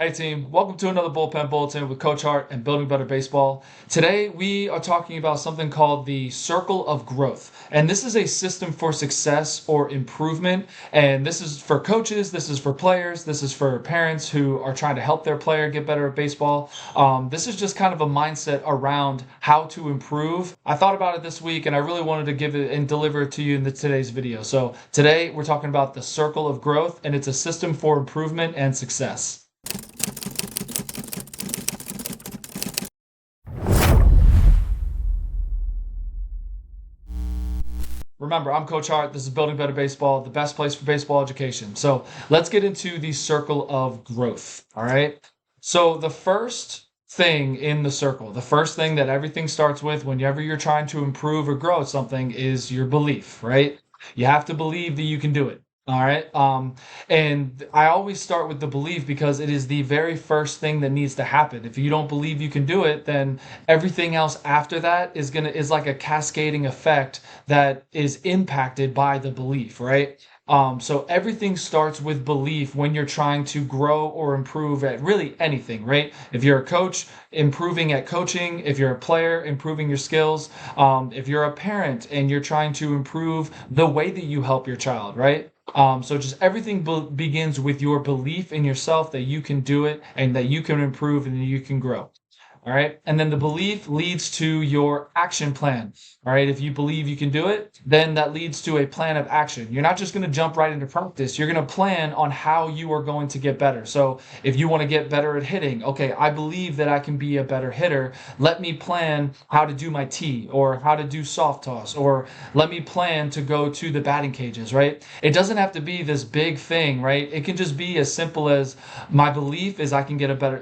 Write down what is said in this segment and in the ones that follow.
Hey team, welcome to another Bullpen Bulletin with Coach Hart and Building Better Baseball. Today we are talking about something called the Circle of Growth. And this is a system for success or improvement. And this is for coaches, this is for players, this is for parents who are trying to help their player get better at baseball. This is just kind of a mindset around how to improve. I thought about it this week and I really wanted to give it and deliver it to you in today's video. So today we're talking about the Circle of Growth, and it's a system for improvement and success. Remember, I'm Coach Hart. This is Building Better Baseball, the best place for baseball education. So let's get into the circle of growth. All right. So the first thing in the circle, the first thing that everything starts with whenever you're trying to improve or grow at something is your belief, right? You have to believe that you can do it. All right. And I always start with the belief because it is the very first thing that needs to happen. If you don't believe you can do it, then everything else after that is like a cascading effect that is impacted by the belief, right? So everything starts with belief when you're trying to grow or improve at really anything, right? If you're a coach, improving at coaching. If you're a player, improving your skills. If you're a parent and you're trying to improve the way that you help your child, right? So just everything begins with your belief in yourself that you can do it and that you can improve and that you can grow. All right. And then the belief leads to your action plan. All right. If you believe you can do it, then that leads to a plan of action. You're not just going to jump right into practice. You're going to plan on how you are going to get better. So if you want to get better at hitting, okay, I believe that I can be a better hitter. Let me plan how to do my tee or how to do soft toss, or let me plan to go to the batting cages, right? It doesn't have to be this big thing, right? It can just be as simple as my belief is I can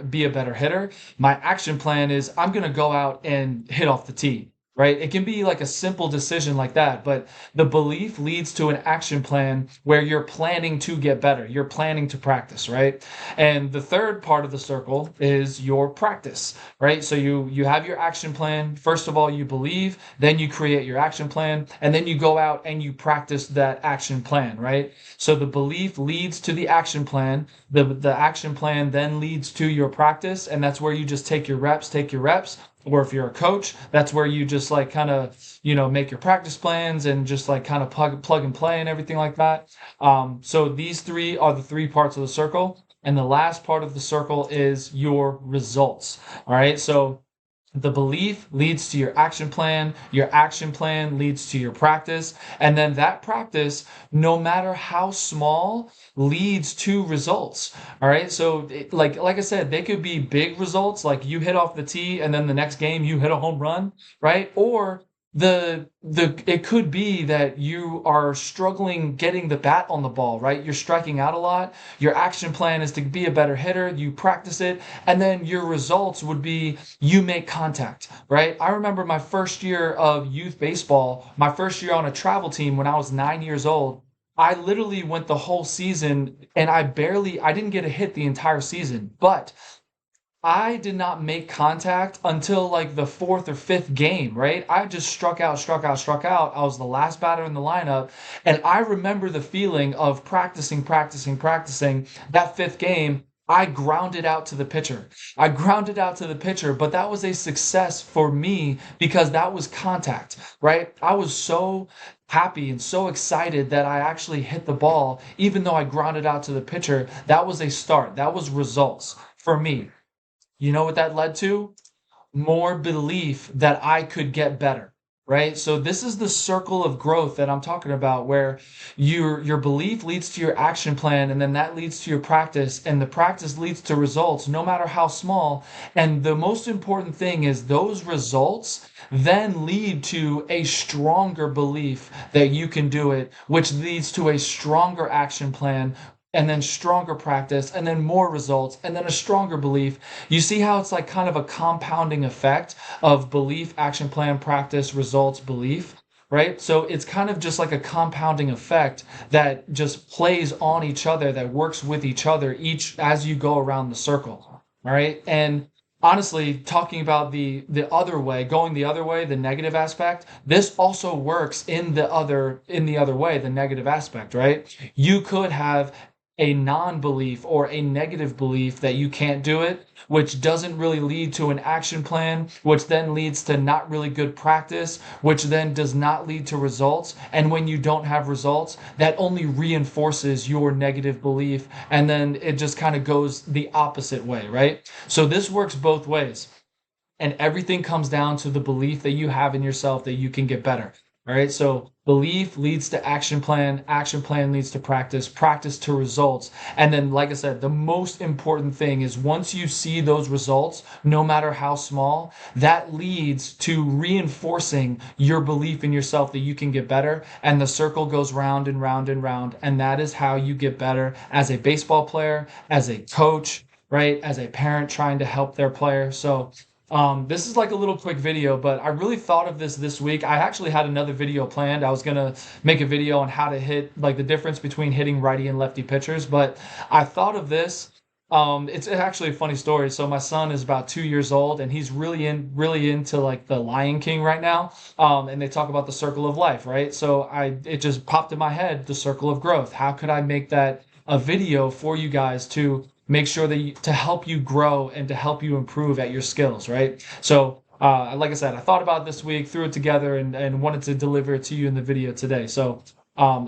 be a better hitter. My action plan is I'm going to go out and hit off the tee, right? It can be like a simple decision like that, but the belief leads to an action plan where you're planning to get better. You're planning to practice, right? And the third part of the circle is your practice, right? So you have your action plan. First of all, you believe, then you create your action plan, and then you go out and you practice that action plan, right? So the belief leads to the action plan. The action plan then leads to your practice, and that's where you just take your reps. Or if you're a coach, that's where you just like kind of, make your practice plans and just like kind of plug and play and everything like that. So these three are the three parts of the circle. And the last part of the circle is your results. All right. So the belief leads to your action plan leads to your practice, and then that practice, no matter how small, leads to results. All right, so like I said, they could be big results, like you hit off the tee and then the next game you hit a home run, right? Or it could be that you are struggling getting the bat on the ball, right? You're striking out a lot. Your action plan is to be a better hitter. You practice it, and then your results would be you make contact, right? I remember my first year of youth baseball, my first year on a travel team when I was 9 years old. I literally went the whole season and I didn't get a hit the entire season, but I did not make contact until like the fourth or fifth game, right? I just struck out. I was the last batter in the lineup. And I remember the feeling of practicing. That fifth game, I grounded out to the pitcher. But that was a success for me because that was contact, right? I was so happy and so excited that I actually hit the ball, even though I grounded out to the pitcher. That was a start. That was results for me. You know what that led to? More belief that I could get better, right? So this is the circle of growth that I'm talking about, where your belief leads to your action plan, and then that leads to your practice, and the practice leads to results, no matter how small. And the most important thing is those results then lead to a stronger belief that you can do it, which leads to a stronger action plan, and then stronger practice, and then more results, and then a stronger belief. You see how it's like kind of a compounding effect of belief, action plan, practice, results, belief, right? So it's kind of just like a compounding effect that just plays on each other, that works with each other each as you go around the circle. All right. And honestly, talking about the other way, going the other way, the negative aspect, this also works in the other way, the negative aspect, right? You could have a non-belief or a negative belief that you can't do it, which doesn't really lead to an action plan, which then leads to not really good practice, which then does not lead to results. And when you don't have results, that only reinforces your negative belief. And then it just kind of goes the opposite way, right? So this works both ways. And everything comes down to the belief that you have in yourself that you can get better. All right. So belief leads to action plan leads to practice to results. And then, like I said, the most important thing is once you see those results, no matter how small, that leads to reinforcing your belief in yourself that you can get better. And the circle goes round and round and round. And that is how you get better as a baseball player, as a coach, right? As a parent trying to help their player. So this is like a little quick video, but I really thought of this week. I actually had another video planned. I was gonna make a video on how to hit, like the difference between hitting righty and lefty pitchers, but I thought of this. It's actually a funny story. So my son is about 2 years old, and he's really into like the Lion King right now. And they talk about the circle of life, right? So it just popped in my head, the circle of growth. How could I make that a video for you guys to make sure that to help you grow and to help you improve at your skills, right? So, like I said, I thought about it this week, threw it together, and wanted to deliver it to you in the video today. So,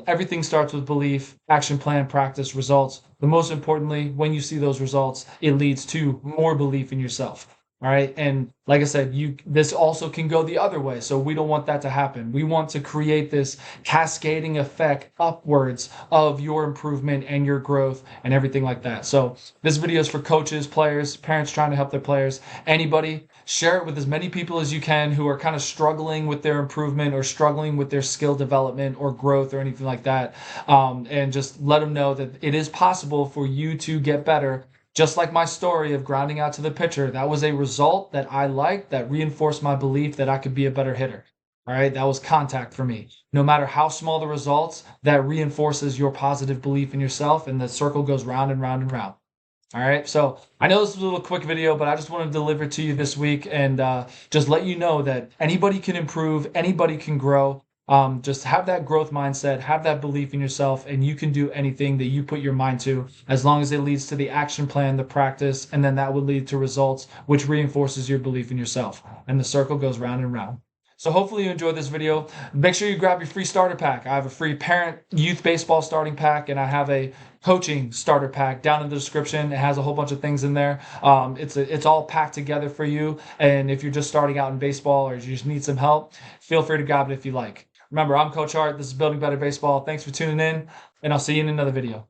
everything starts with belief, action plan, practice, results. But most importantly, when you see those results, it leads to more belief in yourself. All right. And like I said, this also can go the other way. So we don't want that to happen. We want to create this cascading effect upwards of your improvement and your growth and everything like that. So this video is for coaches, players, parents trying to help their players, anybody. Share it with as many people as you can who are kind of struggling with their improvement or struggling with their skill development or growth or anything like that. And just let them know that it is possible for you to get better. Just like my story of grounding out to the pitcher, that was a result that I liked that reinforced my belief that I could be a better hitter. All right, that was contact for me. No matter how small the results, that reinforces your positive belief in yourself, and the circle goes round and round and round. All right, so I know this was a little quick video, but I just wanted to deliver to you this week and just let you know that anybody can improve, anybody can grow. Just have that growth mindset, have that belief in yourself, and you can do anything that you put your mind to as long as it leads to the action plan, the practice, and then that will lead to results, which reinforces your belief in yourself. And the circle goes round and round. So hopefully you enjoyed this video. Make sure you grab your free starter pack. I have a free parent youth baseball starting pack, and I have a coaching starter pack down in the description. It has a whole bunch of things in there. It's all packed together for you. And if you're just starting out in baseball or you just need some help, feel free to grab it if you like. Remember, I'm Coach Art. This is Building Better Baseball. Thanks for tuning in, and I'll see you in another video.